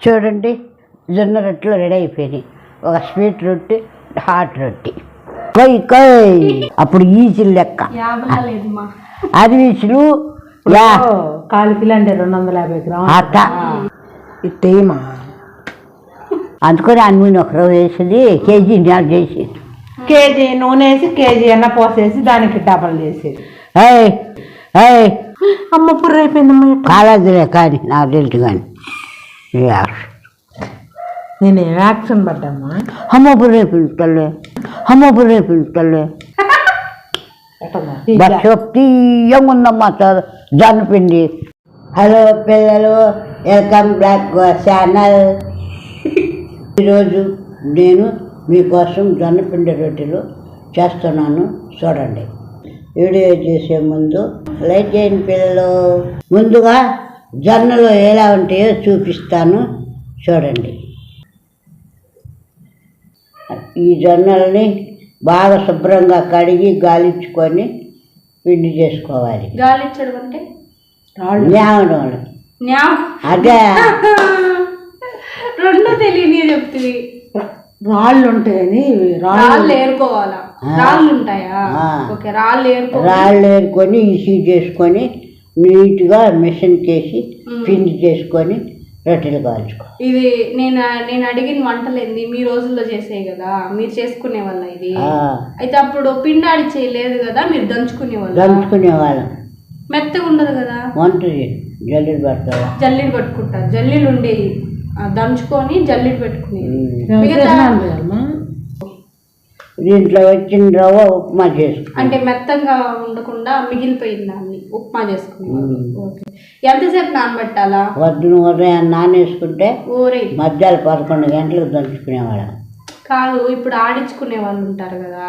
చూడండి, జొన్న రొట్టెలు రెడీ అయిపోయినాయి. ఒక స్వీట్ రొట్టె, హాట్ రొట్టె. కొయ్ కొయ్. అప్పుడు ఈచులు లెక్క, అది ఈచులు కాలు కిలో అంటే 250 గ్రాములు అట్ట. ఇట్టేమా అందుకని అన్నీ ఒకరోజు వేసేది, కేజీ నాలుగు చేసేది. కేజీ నూనె వేసి కేజీ ఎన్న పోసేసి దానికి డబల్ చేసేది. ఏయ్ ఏయ్ అమ్మ పుర్ర అయిపోయిందమ్మ. కాలేదులే కానీ నాకు తెలుసు కానీ నేను యాక్షన్ పడ్డామ్మా. అమ్మ పుర్రే పిలుస్తలే, అమ్మ పుర్రే పిలుస్తలే. తీయంగుందమ్మా జొన్నపిండి. హలో పిల్లలు, వెల్కమ్ బ్యాక్ ఛానల్. ఈరోజు నేను మీకోసం జొన్నపిండి రొట్టెలు చేస్తున్నాను, చూడండి. వీడియో చేసే ముందు లైక్ చేయండి పిల్లలు. ముందుగా జొన్నలు ఎలా ఉంటాయో చూపిస్తాను, చూడండి. ఈ జొన్నల్ని బాగా శుభ్రంగా కడిగి గాలించుకొని పిండి చేసుకోవాలి. గాలించడం అంటే న్యావడం. అదే రెండు తెలియని చెప్తుంది. రాళ్ళు ఉంటాయని రాళ్ళు ఏరుకోవాలా? రాళ్ళు ఉంటాయా? ఓకే, రాళ్ళు ఏరుకొని ఇసి చేసుకొని నీట్గా మిషన్కి వేసి పిండి చేసుకొని రొట్టెలు కాల్చుకో. ఇది నేను అడిగిన వంటలేంది మీ రోజుల్లో చేసేవి కదా, మీరు చేసుకునే వాళ్ళ ఇది? అయితే అప్పుడు పిండి ఆడి చేయలేదు కదా, మీరు దంచుకునేవాళ్ళం. మెత్తగా ఉండదు కదా వంట జల్లీలు పెడతావా? జల్లీలు పట్టుకుంటారు, జల్లీలు ఉండేవి, దంచుకొని జల్లీలు పెట్టుకునేది. దీంట్లో వచ్చిన రవ్వ ఉప్మా చేసుకుని, అంటే మెత్తంగా ఉండకుండా మిగిలిపోయింది దాన్ని ఉప్మా చేసుకునేవాళ్ళు. ఓకే, ఎంతసేపు నానబెట్టాలా? ఉదయం నానేసుకుంటే మధ్యాహ్నం 11 గంటలకు దంచుకునేవాళ్ళం. కాదు, ఇప్పుడు ఆడించుకునే వాళ్ళు ఉంటారు కదా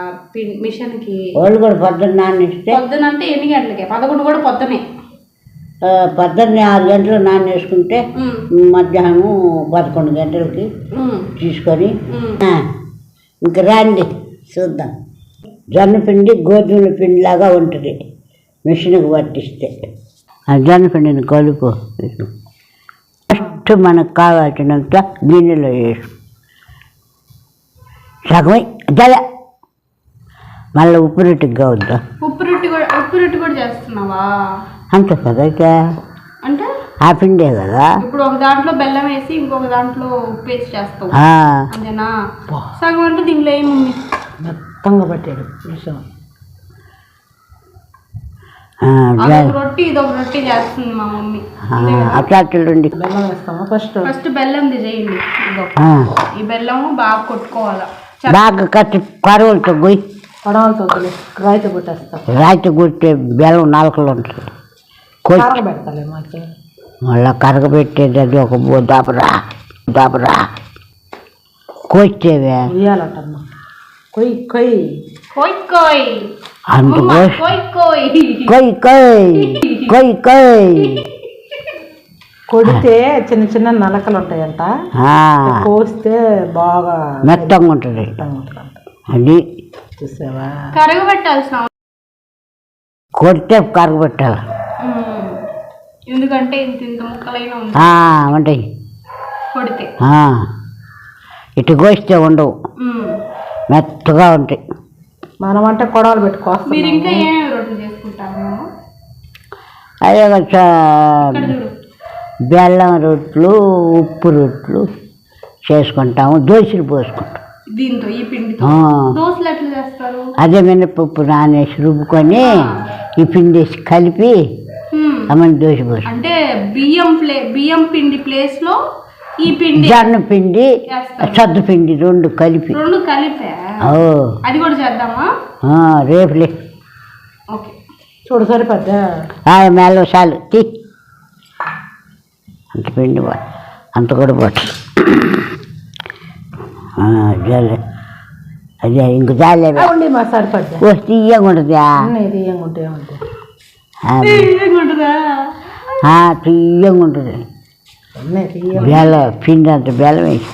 మిషన్కి, వాళ్ళు కూడా పొద్దున్న నానేస్తే. పొద్దున అంటే ఎన్ని గంటలకే? 11 కూడా పొద్దునే. పొద్దున్నే 6 గంటలు నానేసుకుంటే మధ్యాహ్నం 11 గంటలకి తీసుకొని ఇంక రండి చూద్దాం. జొన్నపిండి గోధుమల పిండిలాగా ఉంటుంది మిషన్కి పట్టిస్తే. ఆ జొన్నపిండిని కలుపు. ఫస్ట్ మనకు కావాల్సినంత గిన్నెలో వేసు, సగమై జల. మళ్ళీ ఉప్పు రొట్టెకి కావద్దా? ఉప్పు రొట్టె కూడా చేస్తున్నావా? అంతే కదా, అంటే ఆ పిండే కదా. ఇప్పుడు ఒక దాంట్లో బెల్లం వేసి ఇంకొక దాంట్లో ఉప్పు వేసి చేస్తావు అంతేనా? సగం అంటే దీంట్లో ఏముంది? మెత్తంగా పట్టాడు విషయం. రొట్టి ఇదొక రొట్టి చేస్తుంది మా మమ్మీ. అట్లాంటి బెల్లం వేస్తామా? ఫస్ట్ బెల్లంది చేయండి. ఈ బెల్లం బాగా కొట్టుకోవాలా, బాగా కట్టి కరువులతో గొయ్యి, కొడవలతో రాయితో కొట్టేస్తాం. రాయితో కొట్టే బెల్లం నాలుకలు ఉంటుంది. పెడతాలే మాకు మళ్ళీ కరగబెట్టేది అది ఒక దాపరా దాపరా కోస్తేవే ఉయ్యాలటమ్మా. కొయ్ కొయ్ కొయ్ కొయ్ అంత కొయ్ కొయ్ కొయ్ కొయ్ కొయ్ కొయ్. కొడితే చిన్న చిన్న నలకలు ఉంటాయంట, కోస్తే బాగా మెత్తంగా ఉంటుంది. అది చూసావా? కరగబెట్టాల్సిన కొడితే కరగబెట్టాలి, ఎందుకంటే ఇంత ముక్కలైనా ఉంటాయి. కొడితే ఇటు కోస్తే ఉండవు, మెత్తగా ఉంటాయి. మనం అంటే కొడవలు పెట్టుకోవాలి. మీరు ఇంకా ఏమేమి రొట్టెలు చేసుకుంటారు? అదే బెల్లం రొట్టెలు, ఉప్పు రొట్టెలు చేసుకుంటాము, దోశలు పోసుకుంటాం దీంతో. ఈ పిండితో దోశలు ఎట్లా చేస్తారు? అదే మినపప్పు నానేసి రుబ్బుకొని ఈ పిండి వేసి కలిపి అమ్మని దోశ పోసి, అంటే బియ్యం పిండి ప్లేస్ లో ఈ పిండి, జొన్న పిండి సద్దు పిండి రెండు కలిపి. అది కూడా చేద్దామా? రేపులే. ఓకే, చూడు సరిపోద్దా? మేలో చాలు తీ, అంత పిండి అంత కూడా పట్టు. అదే ఇంక జాలే మా సరిపోద్దా? తీయంగా ఉంటుందా? తీయంగా ఉంటుంది. బెల్ల పిండి అంత బెల్లం వేసి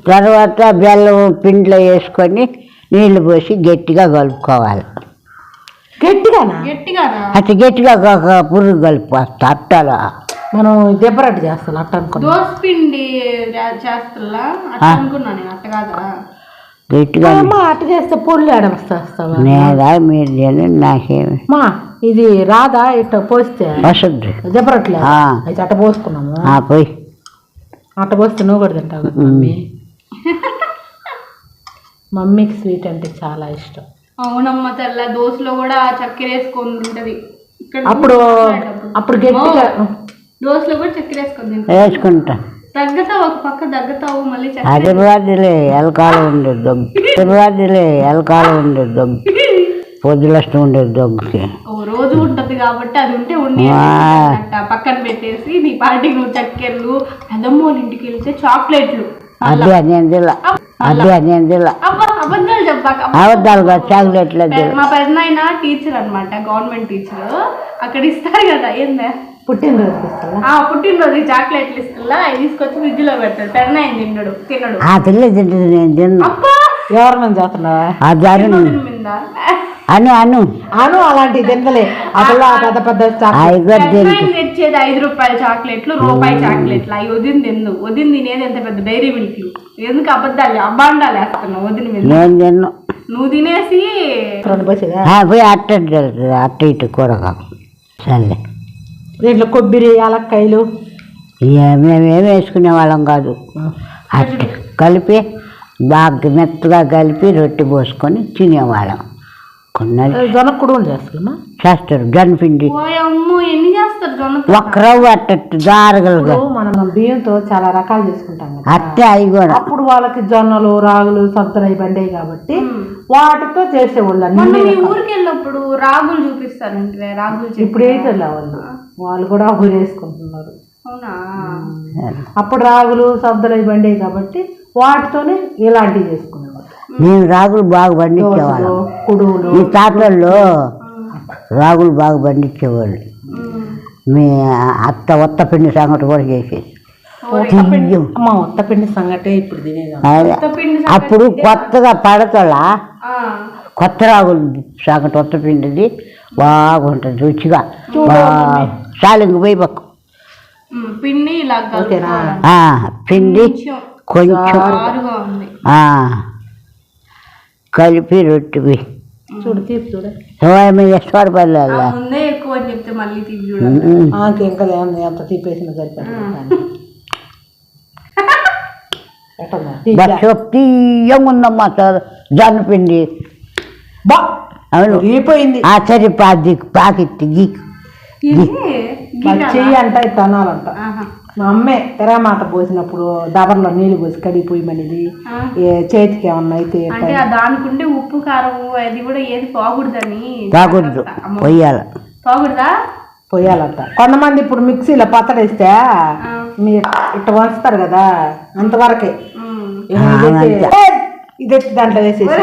తర్వాత బెల్లం పిండిలో వేసుకొని నీళ్లు పోసి గట్టిగా కలుపుకోవాలి. గట్టిగానా? గట్టిగానా? అట్లా గట్టిగా పురుగు కలిపి అట్టాలా మనం దెబ్బరట్టు చేస్తాం అట్ట అనుకున్నా. దోశ పిండి చేస్తా అట్లా అనుకున్నా నేను. అట్ట కాదా? గట్టిగా అట్ట చేస్తే పొళ్ళు ఏడవస్తావా? నేదా మీరు చేయండి నాకేమి మా ఇది రాదా ఇట్ట పోస్తే వస్తుంది. దెబ్బరట్లే అయితే అట్ట పోసుకున్నాము. పోయి అట్ట పోస్తే నువ్వు కూడా తింటావు కదా మమ్మీ. మమ్మీకి స్వీట్ అంటే చాలా ఇష్టం. అవునమ్మ తెల్ల దోశలో కూడా చక్కెర వేసుకొని ఉంటది. అప్పుడు గట్టిగా దోశలో కూడా చక్కెర వేసుకొని వేసుకుంటా. తగ్గతావు ఒక పక్క తగ్గతావు మళ్ళీ హైదరాబాద్లే ఎలకాలం ఉండేది దగ్గు. హైదరాబాద్లే ఎలకాలం ఉండేది దగ్గు. పొద్దులష్టం ఉండేది దగ్గుకి. రోజు ఉంటది కాబట్టి అది ఉంటే ఉండి పక్కన పెట్టేసి నీ పార్టీకి నువ్వు చక్కెరలు పెద్దమ్మ వాళ్ళ ఇంటికి వెళ్తే చాక్లెట్లు. అదే నేను తిల్లా. అబద్ధాలు చెప్పాక. అబద్ధాలు కాదు, చాక్లెట్లు. మా పెద్దనాయన టీచర్ అనమాట, గవర్నమెంట్ టీచర్. అక్కడ ఇస్తారు కదా ఏందా పుట్టినరోజు పుట్టినరోజు చాక్లెట్లు ఇస్తా అవి తీసుకొచ్చి ఫ్రిడ్జ్ లో పెడతాడు. పెద్దనాయన తినడు. ఆ పిల్ల తింటుంది, నేను తిన్నా. ఎవరిని చేస్తున్నావా? అను అను అను అలాంటివి తినలే. అసలు పెద్ద పెద్ద తెచ్చేది 5 రూపాయల చాక్లెట్లు, రూపాయి చాక్లెట్లు. అవి వదిన తిందు. వదిన తినేది ఎంత పెద్ద డైరీ మిల్క్లు. ఎందుకు అబద్ధాలు అబ్బాండాలు వేస్తున్నావు వదిన మీద? నేను తిన్నా. నువ్వు తినేసి పోయి అట్ట ఇటు కూరగా సర్లే. దీంట్లో కొబ్బరి యాలక్కాయలు మేమేం వేసుకునే వాళ్ళం కాదు. అట్ట కలిపి బాగా మెత్తగా కలిపి రొట్టె పోసుకొని తినేవాళ్ళం. జొన్నకుడు చేస్తున్నా చేస్తారు జొన్నపిండి. ఎన్ని చేస్తారు? ఒక్క రవ్వ అట్ట జారగలుగా. మనం బియ్యంతో చాలా రకాలు చేసుకుంటాం కదా, అట్టే అవి కూడా. అప్పుడు వాళ్ళకి జొన్నలు రాగులు సద్దలు అవి బండేవి కాబట్టి వాటితో చేసేవాళ్ళు. మీ ఊరికి వెళ్ళినప్పుడు రాగులు చూపిస్తారంటే రాగులు ఇప్పుడు ఏంటో వాళ్ళు కూడా ఊరు వేసుకుంటున్నారు. అవునా? అప్పుడు రాగులు సద్దలు అవి బండేవి కాబట్టి వాటితోనే ఇలాంటివి చేసుకునేవాళ్ళు. మేము రాగులు బాగా పండించేవాళ్ళం. కుడువులు ఈ తాతల్లో రాగులు బాగా పండించేవాళ్ళు. మీ అత్త ఒత్తపిండి సంగటి కూడా చేసేది. ఒత్తపిండి సంగటే ఇప్పుడు తినేది. అప్పుడు కొత్తగా పడతలా కొత్త రాగులు సంగటి ఒత్తపిండిది బాగుంటుంది రుచిగా. చాలు ఇంక పోయి పక్క పిండి పిండి కొంచెం కలిపి రొట్టె చూడు తీపి చూడ ఇష్టపడలే ఎక్కువ అని చెప్తే మళ్ళీ ఇంకా ఎంత తీపేసిన తీయంగుందమ్మా జొన్నపిండి. అవును సరే పాకెట్ గీక్ చెయ్యి అంట తనాలంట. మా అమ్మే తెరమాట పోసినప్పుడు దబర్లో నీళ్ళు పోసి కడిగిపోయమనేది. చేతికి ఏమన్నా అయితే దానికుంటే ఉప్పు కారం అది కూడా ఏది పోకూడదని. పోకూడదు, పొయ్యాలి. పోకూడదా? పొయ్యాలంట. కొంతమంది ఇప్పుడు మిక్సీలో పచ్చడేస్తే మీరు ఇట్ట వంచుతారు కదా, అంతవరకే ఇదెత్తి దాంట్లో వేసేసి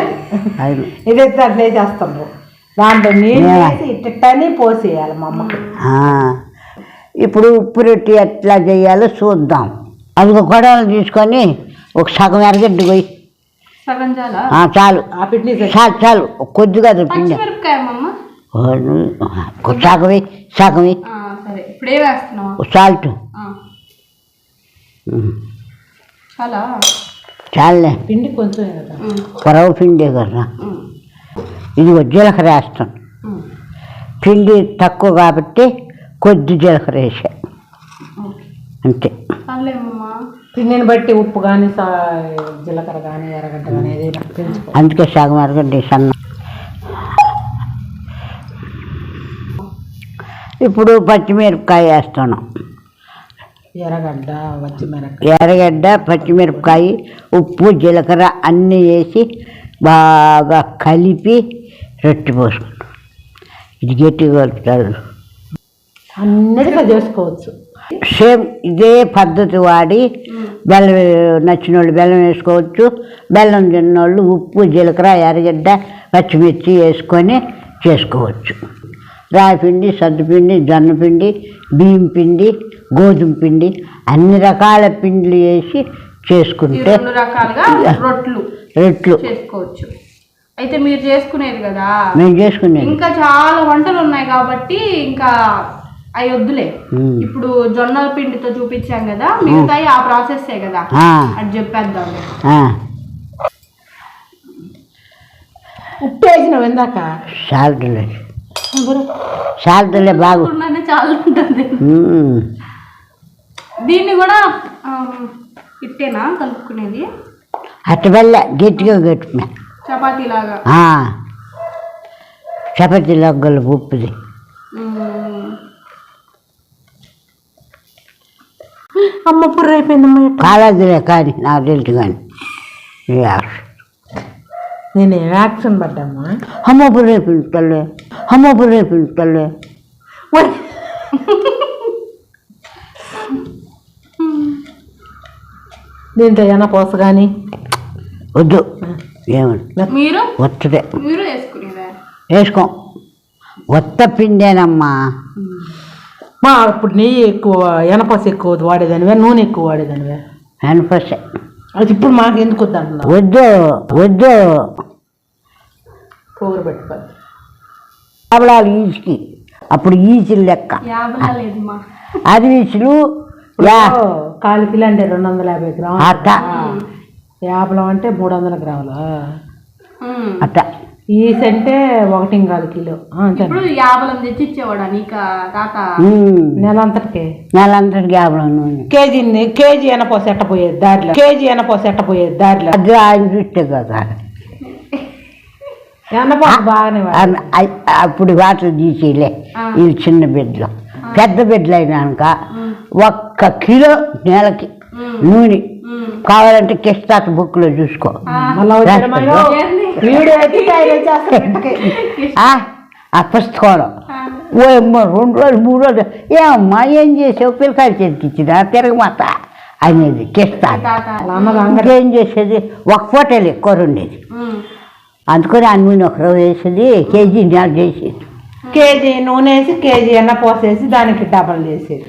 ఇదెత్తి దాంట్లో వేసేస్తాము. దాంట్లో నీళ్ళు వేసి ఇట్టని పోసేయాలి మా అమ్మకి. ఇప్పుడు ఉప్పు రొట్టి ఎట్లా చేయాలో చూద్దాం. అది ఒక గొడవలు తీసుకొని ఒక సగం ఎరగడ్డి పోయి చాలు. చాలు కొద్దిగా పిండి సగమే సగమే సాల్ట్ చాలే. పిండి కొంచెం పొరవ పిండే కదా. ఇదిగో జీలకర్ర వేస్తాను. పిండి తక్కువ కాబట్టి కొద్ది జీలకర్ర వేసా అంతే. పిండిని బట్టి ఉప్పు కానీ జీలకర్ర కానీ ఎర్రగడ్డ కానీ ఏదైనా అందుకే సగం ఎర్రగడ్డ సన్న. ఇప్పుడు పచ్చిమిరపకాయ వేస్తాను. ఎర్రగడ్డ పచ్చిమిరపకాయ ఉప్పు జీలకర్ర అన్నీ వేసి బాగా కలిపి రొట్టె పోసుకుంటాం. ఇది గట్టిగా కలుపుతారు. అన్నిటిగా చేసుకోవచ్చు. సేమ్ ఇదే పద్ధతి వాడి బెల్లం నచ్చిన వాళ్ళు బెల్లం వేసుకోవచ్చు. బెల్లం తిన్నోళ్ళు ఉప్పు జీలకర్ర ఎర్రగడ్డ పచ్చిమిర్చి వేసుకొని చేసుకోవచ్చు. రాగిపిండి సద్దుపిండి జొన్నపిండి బియ్యం పిండి గోధుమ పిండి అన్ని రకాల పిండిలు వేసి చేసుకుంటే రొట్లు చేసుకోవచ్చు. అయితే మీరు చేసుకునేది కదా, మేము చేసుకునేది. ఇంకా చాలా వంటలు ఉన్నాయి కాబట్టి ఇంకా అవి వద్దులే. ఇప్పుడు జొన్నల పిండితో చూపించాం కదా, మిగతాయి ఆ ప్రాసెస్ కదా, అది చెప్పేద్దాం. ఉప్పు వేసినావు ఇందాక? సాల్ట్లే బాగు చాలా ఉంటుంది. దీన్ని కూడా ఇట్టేనా కలుపుకునేది? అట్ట బెల్ల గట్టిగా కట్టుకున్నా, చపాతీ లాగా. చపాతీ లగ్గలు ఉప్పుది. అమ్మ పుర్ర అయిపోయిందమ్మ. కాలేదులే కానీ నాకు తెలుసు కానీ నేను యాక్షన్ పడ్డామ్మా. అమ్మ పుర్ర అయిపోయింది తల్లి, అమ్మ పుర్ర అయిపోయింది తల్లి. దీంట్లో ఏమైనా పోస కానీ వద్దు ఏమన్నా మీరు వత్తదే మీరు వేసుకునేదా? వేసుకోం, వత్త పిండేనమ్మా. మా ఇప్పుడు నెయ్యి ఎక్కువ ఎనపస ఎక్కువ వాడేదానివే, నూనె ఎక్కువ వాడేదానివే? ఎనపసే. అది ఇప్పుడు మాకు ఎందుకు వద్దు అంటున్నావు? వద్దు వద్దు, పొగరు పెట్టుకోవాలి. యాభలాలు ఈచుకి, అప్పుడు ఈచులు లెక్క. లేదమ్మా, అది ఈచులు కాలు కిలో అంటే 250 గ్రాములు. అట్ట యాభలం అంటే 300 గ్రాములు. అట్ట ఈస్ అంటే 1.25 కిలో. ఇప్పుడు యాభలం తెచ్చి ఇచ్చేవాడా నీకు తాత? నెలంతటికి యాభలం నూనె. కేజీ ఎనపోస ఎట్టపోయేది దారిలో, దారిలో. అది ఆయన చూస్తే కదా ఎనపోస బాగానే. అప్పుడు వాటర్ తీసేలే ఇవి చిన్న బిడ్డలు. పెద్ద బిడ్డలు అయినాక 1 కిలో నెలకి నూనె కావాలంటే కిస్తాత బుక్లో చూసుకో. ఆ పుస్తకంలో ఓమ్మో 2 రోజులు 3 రోజులు ఏమమ్మా ఏం చేసావు, పిల్లకాయలు చేతికిచ్చినా తిరగమాత అనేది కిస్తాత. ఏం చేసేది, 1 పూటలు ఎక్కువ ఉండేది. అందుకని ఆ నూనె 1 రోజు వేసేది, కేజీ నెల చేసేది. కేజీ నూనె వేసి కేజీ ఎన్న పోసేసి దానికి డబల్ చేసేది.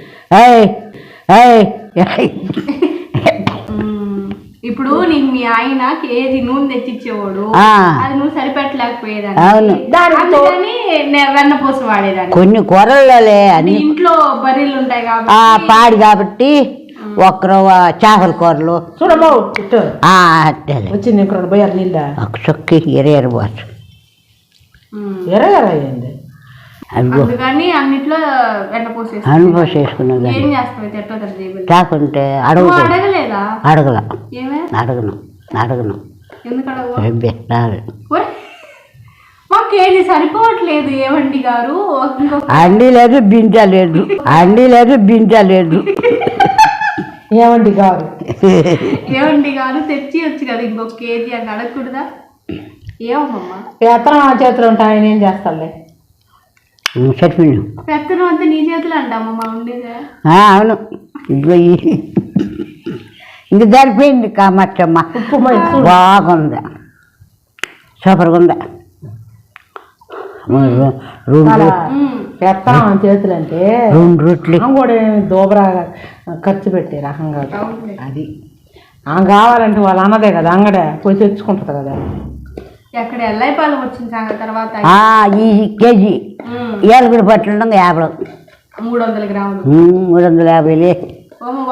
ఇప్పుడు నీకు మీ ఆయన కేజీ నూనె తెచ్చిచ్చేవాడు, అది నువ్వు సరిపెట్టలేకపోయేదాన్ని, వెన్న పోసి వాడేదాన్ని. కొన్ని కూరల్లోలే అని ఇంట్లో బర్రెలు ఉంటాయి కాబట్టి పాడి కాబట్టి 1 రవ్వ చేపల కూరలు చూడబావు వచ్చింది. పోయారు నీళ్ళ ఒక చొక్కి ఎరబోసు ఎరగరైంది. అందుకని అన్నిట్లో వెన్న పోసేసుకున్నది. ఏం చేస్తావు? కాకుంటే అడగలేదా? అడగల, అడగను. మా కేజీ సరిపోవట్లేదు ఏమండి గారు. అండి లేదు బింజ లేదు, ఏమండి గారు తెచ్చి వచ్చు కదా ఇంకొక కేజీ అని అడగకూడదా? ఏమమ్మా పెత్తనం చేతులు ఉంటాయి, ఆయన ఏం చేస్తాలే. సరిపోయింది. పెత్తనం అంతా నీ చేతులు అంటామమ్మా ఉండేదే. అవును, ఇంక సరిపోయింది కామచ్చమ్మ. బాగుంది, సూపర్గా ఉంది. పెత్తనం చేతులు అంటే 2 రొట్లు కూడా దోబరా ఖర్చు పెట్టే రకంగా అది. కావాలంటే వాళ్ళు అన్నదే కదా, అంగడే పోయి తెచ్చుకుంటుంది కదా. ఎక్కడ ఎల్లైపాలెం వచ్చిన తర్వాత ఈ కేజీ ఏలుగుడి పట్లు 50, 300 గ్రాములు, 350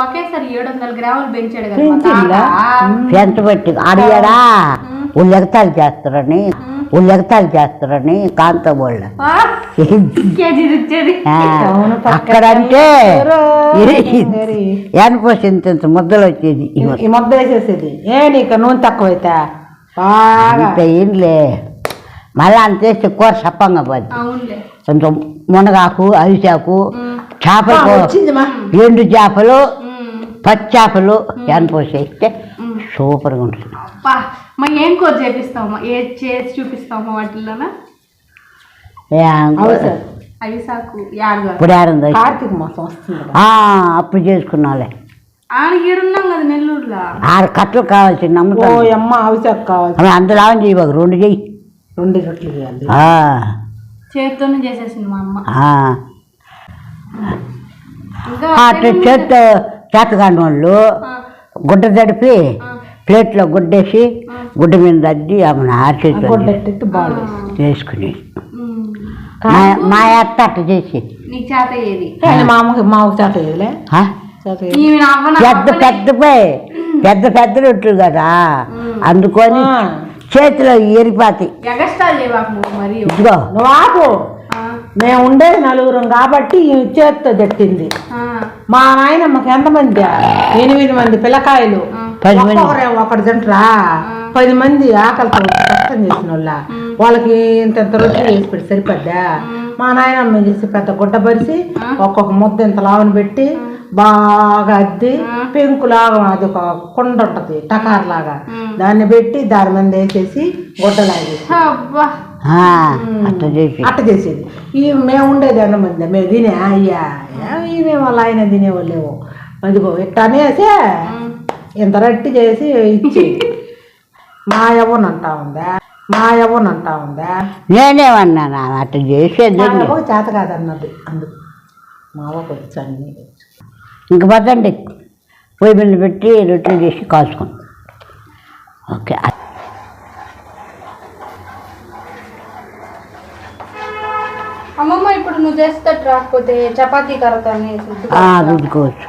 ఒకేసారి 700 గ్రాములు పెంచాడు కదా. పెంచ పెట్టి అడిగాడా ఉల్లెగతాలు చేస్తారని కాంతో వాళ్ళు అక్కడంటే ఎనపోసి ఇంత ముద్దలు వచ్చేది. ఈ ముద్ద వేసేసేది నీకు నూనె తక్కువైతే బాగా ఏంలే. మళ్ళీ అంత వేస్తే కూర సప్పంగా పోద్ది. కొంచెం మునగాకు, అరిసాకు, చేపలు, ఎండు చేపలు, పచ్చి చేపలు ఎనపోసేస్తే సూపర్గా ఉంటుంది. ఏం కూర చేపిస్తామా, ఏది చేసి చూపిస్తామా వాటిల్లోనా? ఇప్పుడు కార్తీక మాసం వస్తుంది, అప్పుడు చేసుకున్నాలే. ఆడన్నాం కదా నెల్లూరులో. 6 కట్టలు కావాల్సింది నమ్ముతా. అమ్మ అవిసాకు కావాలి. అందులో చెయ్యి, 2 చెయ్యి, 2 రొట్లు చేయాలి. చేతితోనే చేసేసింది మా అమ్మ. అట్లా చేత్తో చేతగాని వాళ్ళు గుడ్డ తడిపి ప్లేట్లో గుడ్డేసి గుడ్డ మీద అద్ది ఆమెను ఆర్చేతో గొడ్డెట్టి బాగా వేసుకుని మా అత్త అట్ట చేసేది. నీకు చేత ఏది మాకు చేత వేయలే పెద్ద పెద్ద రొట్టెలు కదా అందుకొని చేతిలో ఏరిపోతాయి. ఎగస్టాల్ చేయబాకు మరి. ఇదిగో నువ్వు ఆపు. మేము ఉండేది నలుగురం కాబట్టి ఈ చేతితో దట్టింది. మా నాయనమ్మకి ఎంతమంది 8 మంది పిల్లకాయలు, 10 మంది ఒకటి తింటరా 10 మంది ఆకలితో కష్టం చేసిన వాళ్ళకి ఇంత రొట్టెలు వేసి పెట్టి సరిపడ్డా. మా నాయనమ్మ చేసి పెద్ద గుడ్డ పరిచి ఒక్కొక్క ముద్ద ఇంత లావని పెట్టి బాగా అద్ది పెంకులాగా అది ఒక కొండ ఉంటుంది టకార్ లాగా దాన్ని పెట్టి దాని మీద వేసేసి గుడ్డలాగేసి అట్ట చేసేది. మేము ఉండేది ఎంతమంది మేము తినే అయ్యా మేము వాళ్ళ ఆయన తినేవాళ్ళేమో. అదిగో ఇట్ట అనేసి ఇంత రట్టి చేసి ఇచ్చి మా యవ్వనంటా ఉందా నేనేమన్నా అట్ట చేసేది చేత కాదన్నది. అందుకు మా వచ్చి అన్నీ ఇంక పదండి పొయ్యి మీద పెట్టి రొట్టెలు చేసి కాల్చుకుంటాం. ఓకే అమ్మమ్మ ఇప్పుడు నువ్వు చేస్తట్టు రాకపోతే చపాతీ కర్రతో రుద్దుకోవచ్చు.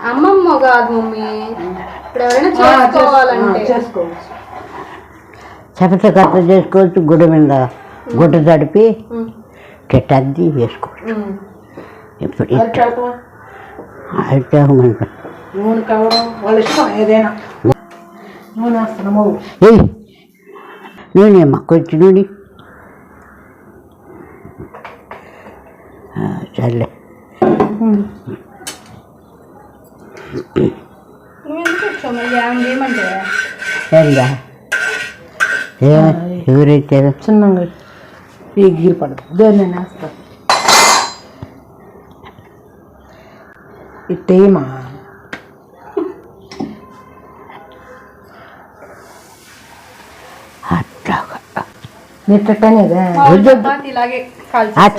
అమ్మమ్మ కాదు మమ్మీ, ఇప్పుడు ఎవరైనా చేసుకోవాలంటే చేసుకోవచ్చు. చపాతీ కర్ర చేసుకోవచ్చు. గుడ్డ తడిపి కెట్టద్ది వేసుకోవచ్చు. ఇప్పుడు నూనె కావడం వాళ్ళ ఇష్టం ఏదైనా. నూనె వేస్తున్నాము. నూనె అమ్మా కొంచెం నూనె సర్లే. ఏందా ఎవరైతే చిన్నగా ఎగిరి పడదు దేన్ని వేస్తాను ఇట్టేమా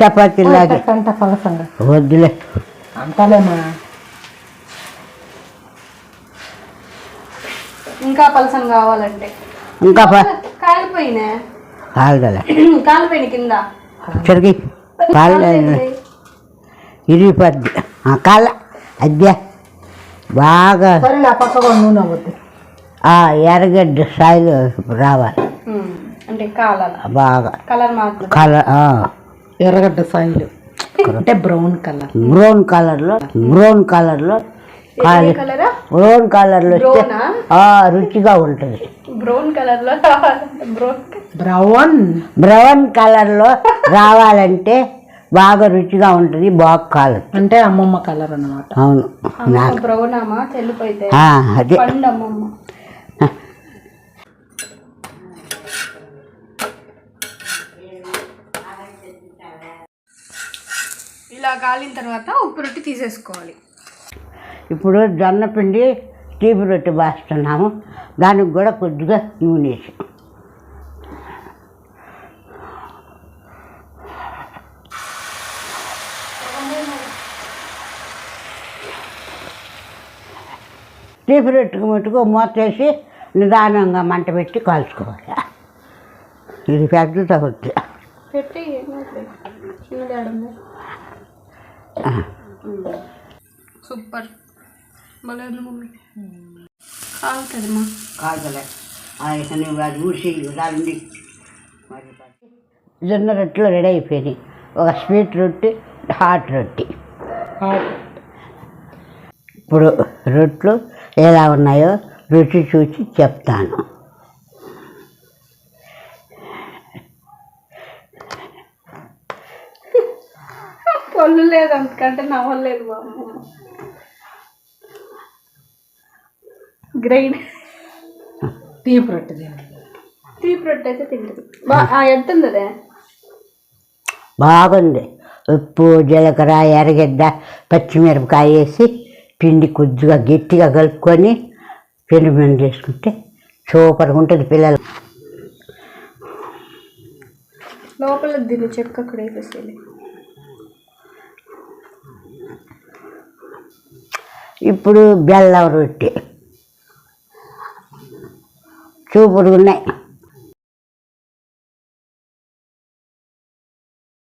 చపాతీ లాగే పలసంగా వద్దులే అంతలేమా. ఇంకా పలసం కావాలంటే ఇంకా కాలిపోయినా కాలిపోయిన కింద చెరిగి ఇరిగిపోద్ది కాళ్ళ అద్దా బాగా పక్కగా నూనె అవ్వద్దు. ఎర్రగడ్డ స్థాయిలో రావాలి అంటే కాలాల బాగా కలర్ మాత్రం ఎర్రగడ్డ సాయిలు అంటే బ్రౌన్ కలర్లో బ్రౌన్ కలర్లో రుచిగా ఉంటుంది. బ్రౌన్ కలర్లో రావాలంటే బాగా రుచిగా ఉంటుంది. బాగా కాలదు అంటే అమ్మమ్మ కలర్ అన్నమాట. అవును అదే ఇలా కాలిన తర్వాత ఉప్పు రొట్టి తీసేసుకోవాలి. ఇప్పుడు జొన్న పిండి తీపి రొట్టె బాస్తున్నాము. దానికి కూడా కొద్దిగా నూనె వేసి తీపి రొట్టెకి మట్టుకు మూత వేసి నిదానంగా మంట పెట్టి కాల్చుకోవాలి. ఇది పెద్ద తగ్గుద్ది. సూపర్ భలే ఉంది మమ్మీ. కాలుతుందమ్మా. కాల్చలే అది ఊసి దాన్ని జొన్న రొట్టెలు రెడీ అయిపోయినాయి. ఒక స్వీట్ రొట్టె, హాట్ రొట్టె. ఇప్పుడు రొట్టెలు ఎలా ఉన్నాయో రుచి చూసి చెప్తాను. పళ్ళు లేదు అంతకంటే నవ్వలేదు బాబు. గ్రైండ్ తీపి రొట్టె అయితే తింటుంది. ఎట్టుంది అదే? బాగుంది. ఉప్పు, జీలకర్ర, ఎర్రగడ్డ, పచ్చిమిరపకాయ వేసి పిండి కొద్దిగా గట్టిగా కలుపుకొని పిండి పిండి చేసుకుంటే సూపర్గా ఉంటుంది. పిల్లలు లోపల దీన్ని చెక్క అక్కడ వేసేసేది. ఇప్పుడు బెల్లం రొట్టె సూపర్గా ఉన్నాయి.